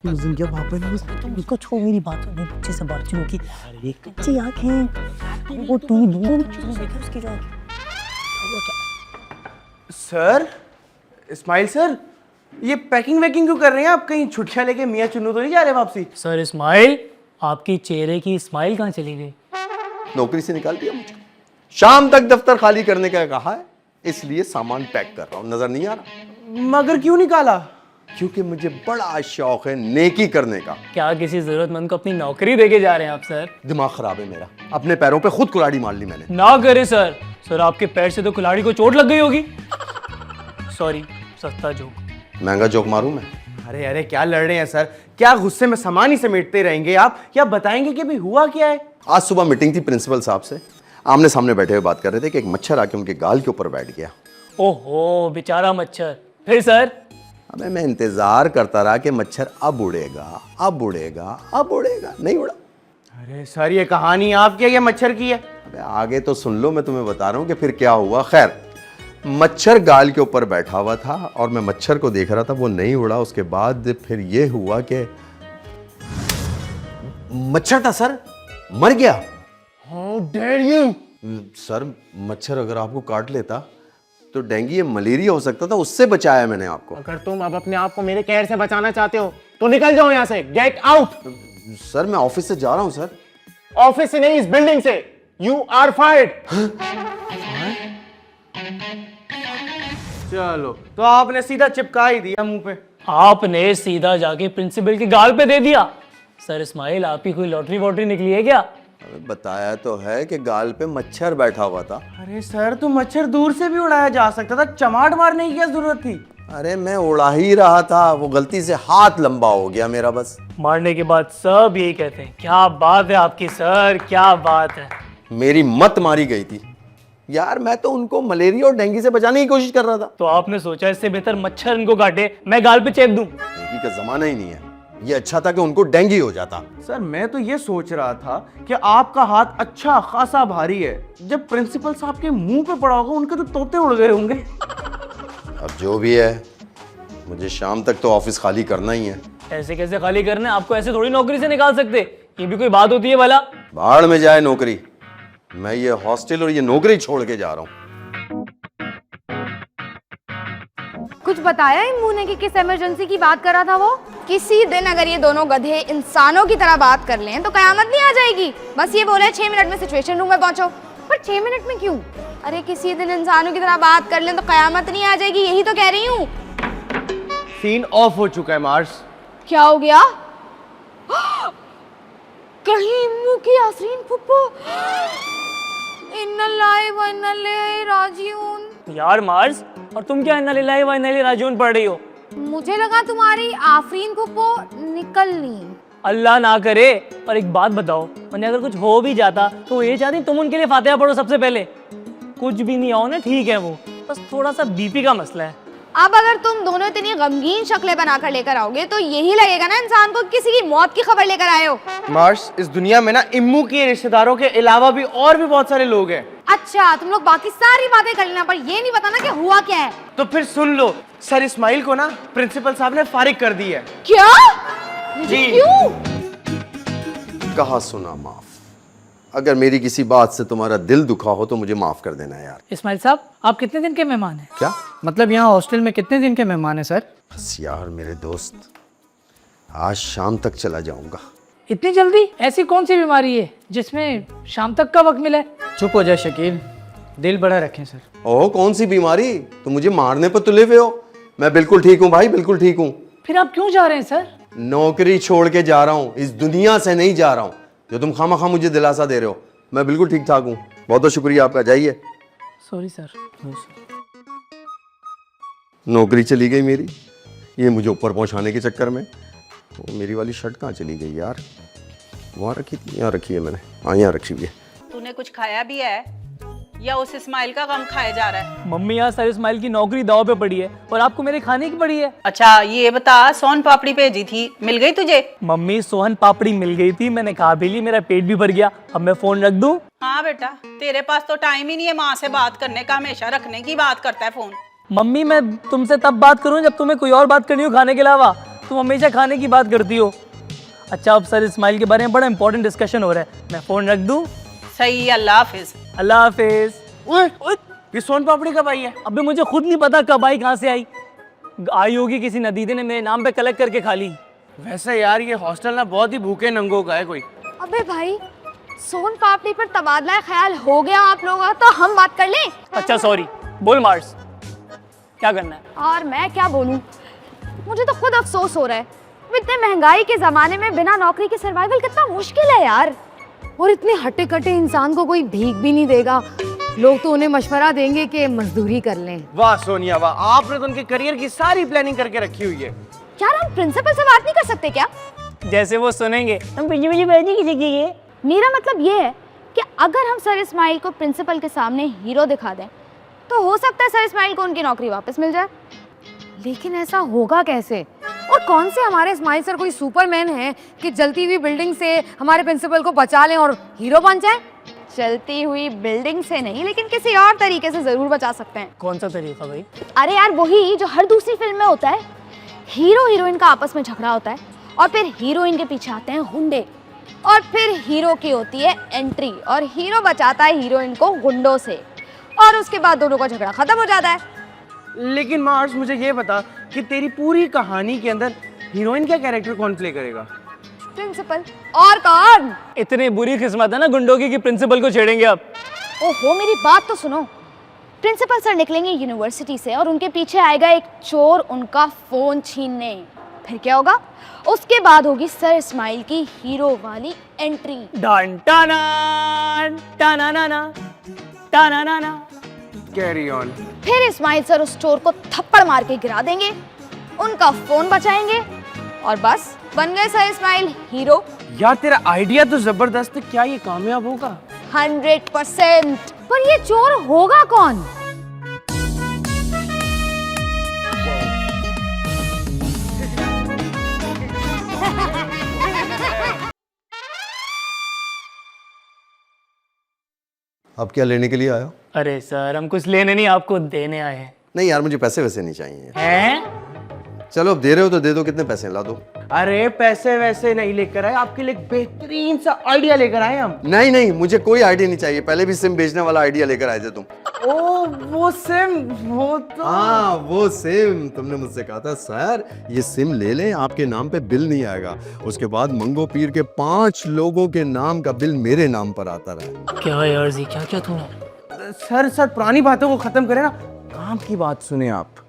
उस दिन जब वहाँ पर उसको छोड़ मेरी बात वो बच्चे से बात शुरू की। अरे कच्ची आंखें वो तू दूर देखा उसकी जो सर, इस्माइल सर, ये पैकिंग वैकिंग क्यों कर रहे हैं आप? कहीं छुट्टियां लेके मियाँ चुन्नू तो नहीं जा रहे वापसी? सर इस्माइल, आपकी चेहरे की स्माइल कहाँ चली गई? नौकरी से निकाल दिया मुझे। शाम तक दफ्तर खाली करने का कहा है, इसलिए सामान पैक कर रहा हूं। नजर नहीं आ रहा? मगर क्यों निकाला? क्योंकि मुझे बड़ा शौक है नेकी करने का। क्या किसी जरूरतमंद को अपनी नौकरी देके जा रहे हैं आप सर? दिमाग खराब है मेरा। अपने पैरों पे खुद कुल्हाड़ी मार ली मैंने। ना करे सर। सर आपके पैर से तो कुल्हाड़ी को चोट लग गई होगी। सॉरी, सस्ता जोक। महंगा जोक मारूं मैं? अरे अरे क्या लड़ रहे हैं सर? क्या गुस्से में सामान ही समेटते रहेंगे आप? क्या बताएंगे कि अभी हुआ क्या है? आज सुबह मीटिंग थी प्रिंसिपल साहब से। आमने सामने बैठे हुए बात कर रहे थे कि एक मच्छर आके उनके गाल के ऊपर बैठ गया। ओहो बेचारा मच्छर। फिर सर? अबे मैं इंतजार करता रहा कि मच्छर अब उड़ेगा, अब उड़ेगा, अब उड़ेगा, नहीं उड़ा। अरे सर, ये कहानी आपकी है या मच्छर की है? अबे आगे तो सुन लो, मैं तुम्हें बता रहा हूं कि फिर क्या हुआ। खैर, मच्छर गाल के ऊपर बैठा हुआ था और मैं मच्छर को देख रहा था, वो नहीं उड़ा। उसके बाद फिर ये हुआ कि मच्छर था सर, मर गया। How dare you? सर, मच्छर अगर आपको काट लेता तो डेंगू या मलेरिया हो सकता था, उससे बचाया मैंने आपको। अगर तुम अब अपने आप को मेरे कहर से बचाना चाहते हो तो निकल जाओ यहाँ से। Get out. सर मैं ऑफिस से जा रहा हूं सर। ऑफिस से नहीं, इस बिल्डिंग से। You are fired. चलो, तो आपने सीधा चिपका ही दिया मुंह पे। आपने सीधा जाके प्रिंसिपल के गाल पे दे दिया। सर इस्माइल, आपकी कोई लॉटरी वॉटरी निकली है क्या? अबे बताया तो है कि गाल पे मच्छर बैठा हुआ था। अरे सर, तो मच्छर दूर से भी उड़ाया जा सकता था, चमाट मारने की क्या जरूरत थी? अरे मैं उड़ा ही रहा था, वो गलती से हाथ लंबा हो गया मेरा बस। मारने के बाद सब यही कहते हैं, क्या बात है आपकी सर, क्या बात है। मेरी मत मारी गई थी यार। मैं तो उनको मलेरिया और डेंगू से बचाने की कोशिश कर रहा था। तो आपने सोचा इससे बेहतर मच्छर इनको काटे, मैं गाल पे चेप दूं। डेंगू का जमाना ही नहीं है। ये अच्छा था कि उनको डेंगू हो जाता। सर मैं तो ये सोच रहा था कि आपका हाथ अच्छा खासा भारी है। जब प्रिंसिपल साहब के मुंह पे पड़ा होगा, उनके तो तोते उड़ गए होंगे। अब जो भी है, मुझे शाम तक तो ऑफिस खाली करना ही है। ऐसे कैसे खाली करने? आपको ऐसे थोड़ी नौकरी से निकाल सकते, ये भी कोई बात होती है भला? बाढ़ में जाए नौकरी, मैं ये हॉस्टल और ये नौकरी छोड़ के जा रहा हूँ। कुछ बताया इम्मू ने कि किस इमरजेंसी की बात कर रहा था वो? किसी दिन अगर ये दोनों गधे इंसानों की तरह बात कर लें तो कयामत नहीं आ जाएगी। बस ये बोले 6 मिनट में सिचुएशन रूम में पहुंचो। पर 6 मिनट में क्यों? अरे किसी दिन इंसानों की तरह बात कर लें तो कयामत नहीं आ जाएगी, यही तो कह रही हूँ। सीन ऑफ हो चुका है मार्स। क्या हो गया? कहीं इम्मू की आफरीन फुप्पो। इन्नल्लाहि व इन्ना इलैहि राजिऊन। यार मार्स, और तुम क्या इन्ना लिल्लाहि व इन्ना इलैहि राजिऊन पढ़ रही हो? मुझे लगा तुम्हारी आफरीन फुप्पो निकलनी। अल्लाह ना करे। पर एक बात बताओ, मैंने अगर कुछ हो भी जाता तो वो ये चाहती तुम उनके लिए फातिहा पढ़ो सबसे पहले। कुछ भी नहीं आओ ना, ठीक है, वो बस थोड़ा सा बीपी का मसला है। अब अगर तुम दोनों इतनी गमगीन शक्लें बनाकर लेकर आओगे तो यही लगेगा ना इंसान को किसी की मौत की खबर लेकर आए हो। मार्स, इस दुनिया में ना इम्मू के रिश्तेदारों के अलावा भी और भी बहुत सारे लोग हैं। अच्छा, तुम लोग बाकी सारी बातें कर लेना, पर ये नहीं बताना कि हुआ क्या है। तो फिर सुन लो, सर इस्माइल को ना प्रिंसिपल साहब ने फारिग कर दी है। क्या? जी। क्यों? कहा सुना माफ। अगर मेरी किसी बात से तुम्हारा दिल दुखा हो तो मुझे माफ कर देना यार। इस्माइल साहब, आप कितने दिन के मेहमान हैं? क्या मतलब यहाँ हॉस्टल में कितने दिन के मेहमान हैं सर? बस यार मेरे दोस्त, आज शाम तक चला जाऊंगा। इतनी जल्दी? ऐसी कौन सी बीमारी है जिसमें शाम तक का वक्त मिला है? चुप हो जा शकील, दिल बड़ा रखें सर। ओह कौन सी बीमारी? तुम मुझे मारने पर तुले हुए हो। मैं बिल्कुल ठीक हूँ भाई, बिल्कुल ठीक हूँ। फिर आप क्यों जा रहे हैं सर? नौकरी छोड़ के जा रहा हूँ, इस दुनिया से नहीं जा रहा हूँ जो तुम खामखा मुझे दिलासा दे रहे हो। मैं बिल्कुल ठीक ठाक हूँ। बहुत बहुत शुक्रिया आपका, जाइए। Sorry sir. नौकरी चली गई मेरी, ये मुझे ऊपर पहुंचाने के चक्कर में। वो मेरी वाली शर्ट कहाँ चली गई यार? वहाँ रखी थी, यहाँ रखी है मैंने। हाँ यहाँ रखी हुई है। तूने कुछ खाया भी है या उस इस्माइल का गम खाया जा रहा है? मम्मी, यहाँ सर इस्माइल की नौकरी दाव पे पड़ी है और आपको मेरे खाने की पड़ी है। अच्छा ये बता, सोन पापड़ी भेजी थी, मिल गई तुझे? मम्मी, सोहन पापड़ी मिल गई थी, मैंने खा भी ली, मेरा पेट भी भर गया। अब मैं फोन रख दूं? हाँ बेटा, तेरे पास तो टाइम ही नहीं है माँ से बात करने का, हमेशा रखने की बात करता है फोन। मम्मी, मैं तुमसे तब बात करूं जब तुम्हें कोई और बात करनी हो खाने के अलावा। तुम हमेशा खाने की बात करती हो। अच्छा, अब सर इस्माइल के बारे में बड़ा इंपॉर्टेंट डिस्कशन हो रहा है, मैं फोन रख दूं? सही, अल्लाह हाफिज। अल्लाह हाफिज। ओए, ये सोन पापड़ी कब आई है? अबे मुझे खुद नहीं पता कब आई, कहाँ से आई होगी, किसी नदीदे ने मेरे नाम पे कलेक्ट करके खा ली। वैसे यार ये हॉस्टल ना बहुत ही भूखे नंगों का है कोई। अबे भाई, सोन पापड़ी पर तबादला ख्याल हो गया आप लोगों का, तो हम बात कर लें। अच्छा सॉरी, बोल मार्स, क्या करना है? और मैं क्या बोलूं, मुझे तो खुद अफसोस हो रहा है। इतने महंगाई के ज़माने में बिना नौकरी के सर्वाइवल कितना मुश्किल है यार। और इतने हटे कटे इंसान को कोई भीख भी नहीं देगा, लोग तो उन्हें मशवरा देंगे कि मजदूरी कर लें। वाह सोनिया वाह, आपने तो उनके करियर की सारी प्लानिंग करके रखी हुई है। यार हम प्रिंसिपल से बात नहीं कर सकते क्या? जैसे वो सुनेंगे हम प्रिंसिपल बैठ नहीं सकेंगे। मेरा मतलब ये है कि अगर हम सर इस्माइल को प्रिंसिपल के सामने हीरो दिखा दें तो हो सकता है सर इस्माइल को उनकी नौकरी वापस मिल जाए। लेकिन ऐसा होगा कैसे? और कौन से हमारे इस्माइल सर कोई सुपरमैन है कि जलती हुई बिल्डिंग से हमारे प्रिंसिपल को बचा लें और हीरो बन जाए? चलती हुई बिल्डिंग से नहीं, लेकिन किसी और तरीके से जरूर बचा सकते हैं। कौन सा तरीका भाई? अरे यार वही जो हर दूसरी फिल्म में होता है, हीरो हीरोइन का आपस में झगड़ा होता है और फिर हीरोइन के पीछे आते हैं गुंडे और फिर हीरो की होती है एंट्री और हीरो बचाता है हीरोइन को गुंडों से और उसके बाद दोनों का झगड़ा खत्म हो जाता है। लेकिन मार्स मुझे ये बता कि तेरी पूरी कहानी के अंदर हीरोइन का कैरेक्टर कौन प्ले करेगा? प्रिंसिपल। और कौन? इतनी बुरी किस्मत है ना गुंडों की कि प्रिंसिपल को छेड़ेंगे आप। ओहो मेरी बात तो सुनो। प्रिंसिपल सर निकलेंगे यूनिवर्सिटी से और उनके पीछे आएगा एक चोर उनका फोन छीनने। फिर क्या होगा? उसके बाद होगी सर इस्माइल की हीरो वाली entry. Done Tana Tana Nana Tana Nana. Carry on. फिर इस्माइल सर उस चोर को थप्पड़ मार के गिरा देंगे, उनका फोन बचाएंगे और बस बन गए सर इस्माइल हीरो। यार तेरा आइडिया तो जबरदस्त है, क्या ये कामयाब होगा? 100%। पर ये चोर होगा कौन? अब क्या लेने के लिए आया हो? अरे सर हम कुछ लेने नहीं, आपको देने आए हैं। नहीं यार, मुझे पैसे वैसे नहीं चाहिए। हैं? चलो अब दे रहे हो तो दे दो, कितने पैसे ला दो। अरे पैसे वैसे नहीं लेकर आए, आपके लिए एक बेहतरीन सा आइडिया लेकर आए हम। नहीं नहीं, मुझे कोई आइडिया नहीं चाहिए, पहले भी सिम बेचने वाला आइडिया लेकर आए थे तुम। ओ वो सिम, वो तो हाँ वो सिम, तुमने मुझसे कहा था सर ये सिम ले लें, आपके नाम पे बिल नहीं आएगा। उसके बाद मंगो पीर के 5 लोगों के नाम का बिल मेरे नाम पर आता रहा। क्या यार जी, क्या क्या तूने? सर पुरानी बातों को खत्म करें ना, काम की बात सुने आप।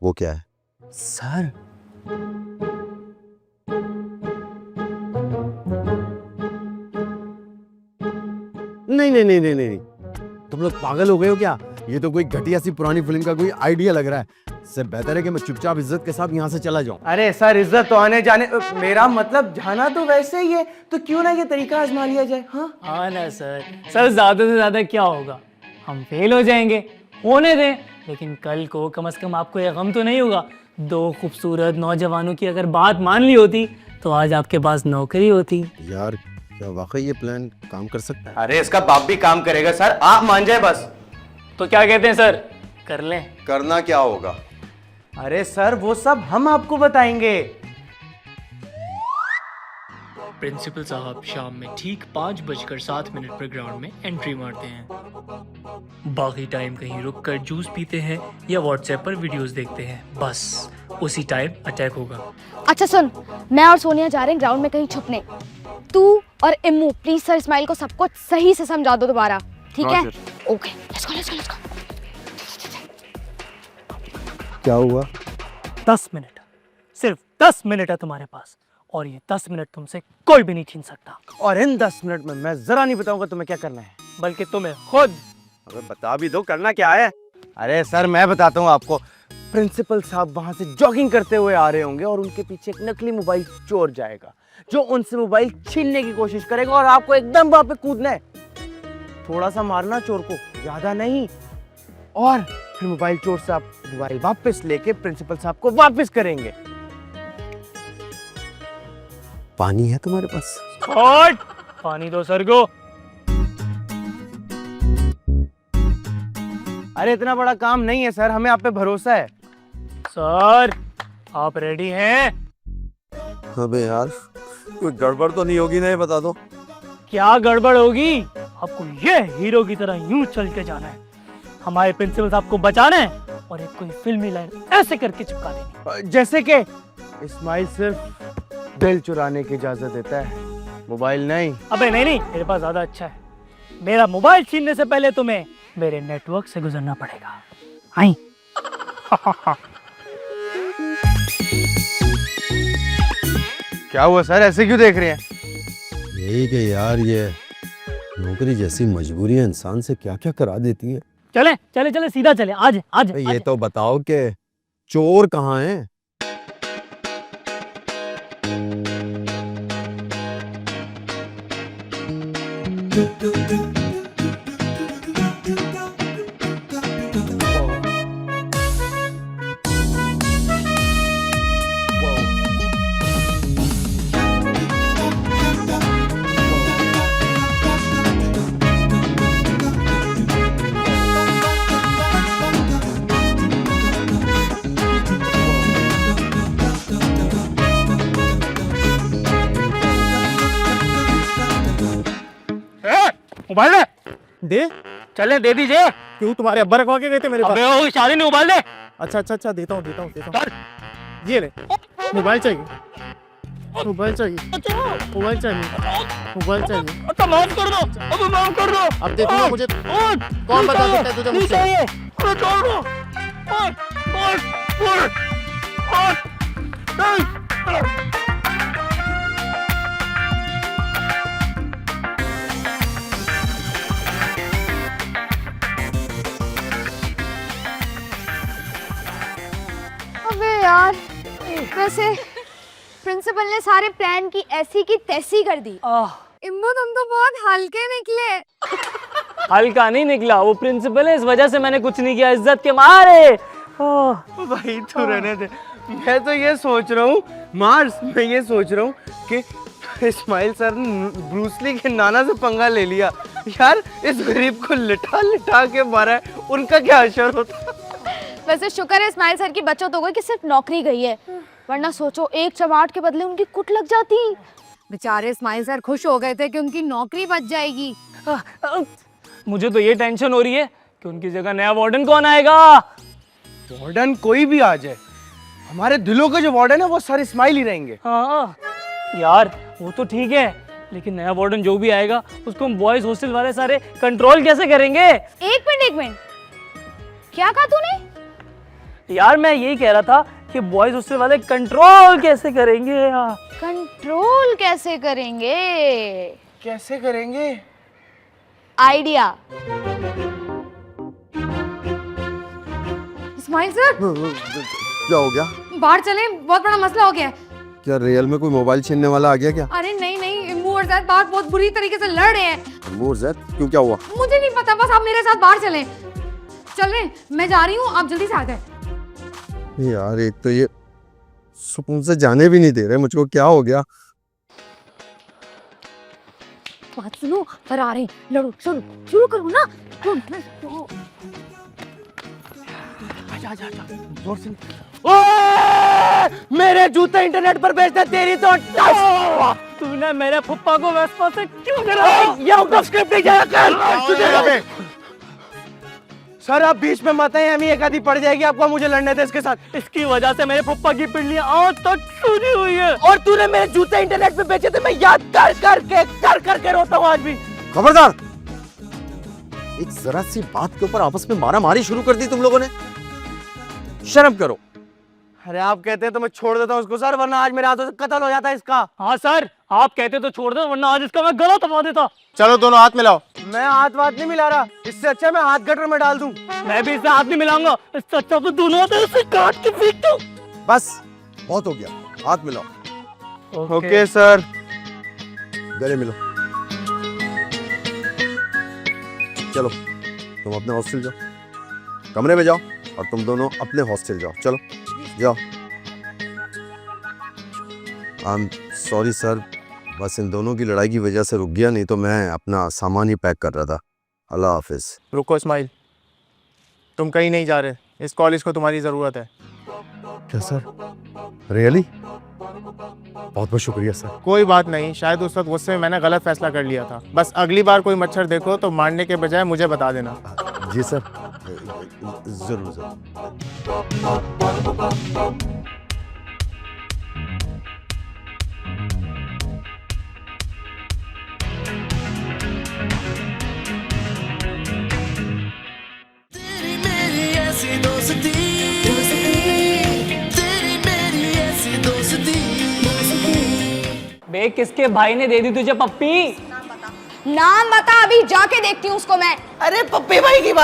वो क्या है? सर नहीं नहीं नहीं नहीं नहीं, तुम लोग पागल हो गए हो क्या? ये तो कोई घटिया सी पुरानी फिल्म का कोई आइडिया लग रहा है। इससे बेहतर है कि मैं चुपचाप इज्जत के साथ यहाँ से चला जाऊँ। अरे सर इज्जत तो आने जाने, मेरा मतलब जाना तो वैसे ही है, तो क्यों ना ये तरीका आजमा लिया जाए। हाँ ना सर, सर ज्यादा से ज्यादा क्या होगा, हम फेल हो जाएंगे, होने दें। लेकिन कल को कम से कम आपको यह गम तो नहीं होगा, 2 खूबसूरत नौजवानों की अगर बात मान ली होती तो आज आपके पास नौकरी होती। यार क्या वाकई ये प्लान काम कर सकता है? अरे इसका बाप भी काम करेगा सर, आप मान जाए बस। तो क्या कहते हैं सर, कर लें? करना क्या होगा? अरे सर वो सब हम आपको बताएंगे। प्रिंसिपल साहब शाम में ठीक 5:07 पर ग्राउंड में एंट्री मारते हैं। बाकी टाइम कहीं रुककर जूस पीते हैं या व्हाट्सएप पर वीडियोस देखते हैं। बस उसी टाइम अटैक होगा। अच्छा सुन, मैं और सोनिया जा रहे हैं ग्राउंड में कहीं छुपने। तू और इम्मू प्लीज सर इस्माइल को सब कुछ सही से समझा दो दोबारा, ठीक है? Okay let's go let's go let's go. क्या हुआ? 10 मिनट, सिर्फ 10 मिनट है तुम्हारे पास और ये 10 मिनट तुमसे कोई भी नहीं छीन सकता। और इन 10 मिनट में मैं जरा नहीं बताऊंगा तुम्हें क्या करना है, बल्कि तुम्हें खुद। अबे बता भी दो करना क्या है। अरे सर मैं बताता हूँ आपको। प्रिंसिपल साहब वहां से जॉगिंग करते हुए आ रहे होंगे और उनके पीछे एक नकली मोबाइल चोर जाएगा जो उनसे मोबाइल छीनने की कोशिश करेगा और आपको एकदम वहां पे कूदना है। थोड़ा सा मारना चोर को, ज्यादा नहीं। और फिर मोबाइल चोर से आप मोबाइल वापस लेके प्रिंसिपल साहब को वापस करेंगे। पानी है तुम्हारे पास? और पानी दो सर को। अरे इतना बड़ा काम नहीं है सर, हमें आप पे भरोसा है। सर आप रेडी हैं? अबे यार कोई गड़बड़ तो नहीं होगी ना, ये बता दो। क्या गड़बड़ होगी? आपको ये हीरो की तरह यूं चल के जाना है, हमारे प्रिंसिपल साहब को बचाना है और एक कोई फिल्मी लाइन ऐसे करके चिपका देनी। जैसे कि इस्माइल सिर्फ दिल चुराने की इजाजत देता है, मोबाइल नहीं। अबे नहीं नहीं, मेरे पास ज्यादा अच्छा है। मेरा मोबाइल छीनने से पहले तुम्हें मेरे नेटवर्क से गुजरना पड़ेगा। आई क्या हुआ सर, ऐसे क्यों देख रहे हैं? यही कि यार ये नौकरी जैसी मजबूरियां इंसान से क्या क्या करा देती है। चले चले चले, सीधा चले, आज आज ये तो बताओ कि चोर कहाँ हैं? मोबाइल दे। दे? चले दे दीजिए। क्यों, तुम्हारे अब्बा रखवा के गए थे मेरे पास? अबे वो शादी नहीं, मोबाइल दे। अच्छा अच्छा अच्छा, देता हूँ। ये ले, मोबाइल चाहिए, मोबाइल चाहिए, मोबाइल चाहिए। अच्छा माफ कर दो, अब माफ कर दो। अब देखूंगा मुझे कौन बता सकता है तुझे मुझसे? अरे छोड़ दो। अबे यार, वैसे प्रिंसिपल ने सारे प्लान की ऐसी की तैसी कर दी। इम्मू तुम तो बहुत हल्के निकले। हल्का नहीं निकला, वो प्रिंसिपल है, इस वजह से मैंने कुछ नहीं किया, इज्जत के मारे। भाई तू रहने दे। मैं तो ये सोच रहा हूँ मार्स, मैं ये सोच रहा हूँ कि इस्माइल सर ने ब्रूसली के नाना से पंगा ले लिया। यार इस गरीब को लिटा लिटा के मारा है, उनका क्या असर होता? वैसे शुक्र है इस्माइल सर की बचत हो गई कि सिर्फ नौकरी गई है, वरना सोचो एक चमाट के बदले उनकी कुट लग जाती। बेचारे इस्माइल सर खुश हो गए थे कि उनकी नौकरी बच जाएगी। मुझे तो ये टेंशन हो रही है कि उनकी जगह नया वार्डन कौन आएगा। वार्डन कोई भी आ जाए, हमारे दिलों के जो वार्डन है वो सारे इस्माइल ही रहेंगे। हाँ यार वो तो ठीक है, लेकिन नया वार्डन जो भी आएगा उसको हम बॉयज हॉस्टल वाले सारे कंट्रोल कैसे करेंगे? एक मिनट, क्या कहा तूने? यार मैं यही कह रहा था कि बॉयज हॉस्टल वाले कंट्रोल कैसे करेंगे? कंट्रोल कैसे करेंगे? कैसे करेंगे? आइडिया। इस्माइल सर, क्या हो गया? बाहर चलें, बहुत बड़ा मसला हो गया है। क्या रियल में कोई मोबाइल छीनने वाला आ गया क्या? अरे नहीं नहीं, इम्मू और जैद बाहर बहुत बुरी तरीके से लड़ रहे हैं। अम्मू और जैद? क्यों, क्या हुआ? मुझे नहीं पता, बस आप मेरे साथ बाहर चलें। चलें, मैं जा रही हूँ, आप जल्दी से आ जाए। यार एक तो ये सुकून से जाने भी नहीं दे रहे मुझको, क्या हो गया? बात सुनो, पर आ रहे हैं, लड़ो, शुरू करो ना। जोर से। मेरे जूते इंटरनेट पर बेचते, तेरी तो तूने मेरे फुप्पा को वेस्पा से क्यों गिरा? ये आउट ऑफ स्क्रिप्ट नहीं जाया कर। सर आप बीच में मत आइए, हमें एक आधी पड़ जाएगी आपको, मुझे लड़ने थे इसके साथ। इसकी वजह से मेरे फुप्पा की पिंडलियां आज तक सूजी हुई है। और तूने मेरे जूते इंटरनेट पे बेचे थे, मैं याद कर करके रोता हूँ आज भी। खबरदार! एक जरा सी बात के ऊपर आपस में मारा मारी शुरू कर दी तुम लोगों ने। शर्म करो। अरे आप कहते हैं तो मैं छोड़ देता हूँ उसको सर, वरना आज मेरे हाथों से कत्ल हो जाता है इसका। हाँ सर, आप कहते तो छोड़ दो, वरना आज इसका मैं गला दबा देता। चलो दोनों हाथ मिलाओ। मैं हाथ नहीं मिला रहा, इससे अच्छा मैं हाथ गटर में डाल दूं। मैं भी इससे हाथ नहीं मिलाऊंगा, इससे अच्छा तो दोनों हाथ इसे काट के फेंक दूं। बस बहुत हो गया, हाथ मिलाओ। Okay sir. गले मिलो। चलो तुम अपने हॉस्टल जाओ, कमरे में जाओ, और तुम दोनों अपने हॉस्टल जाओ। चलो जाओ। आई एम सॉरी सर, बस इन दोनों की लड़ाई की वजह से रुक गया, नहीं तो मैं अपना सामान ही पैक कर रहा था। अल्लाह हाफिज। रुको इस्माइल, तुम कहीं नहीं जा रहे, इस कॉलेज को तुम्हारी ज़रूरत है। क्या सर? रियली? बहुत बहुत शुक्रिया सर। कोई बात नहीं, शायद उस वक्त गुस्से में मैंने गलत फैसला कर लिया था। बस अगली बार कोई मच्छर देखो तो मारने के बजाय मुझे बता देना। जी सर, जरूर जरूर। बे किसके भाई ने दे दी तुझे पप्पी? नाम बता, अभी जाके देखती हूँ उसको मैं। अरे पप्पी भाई की बात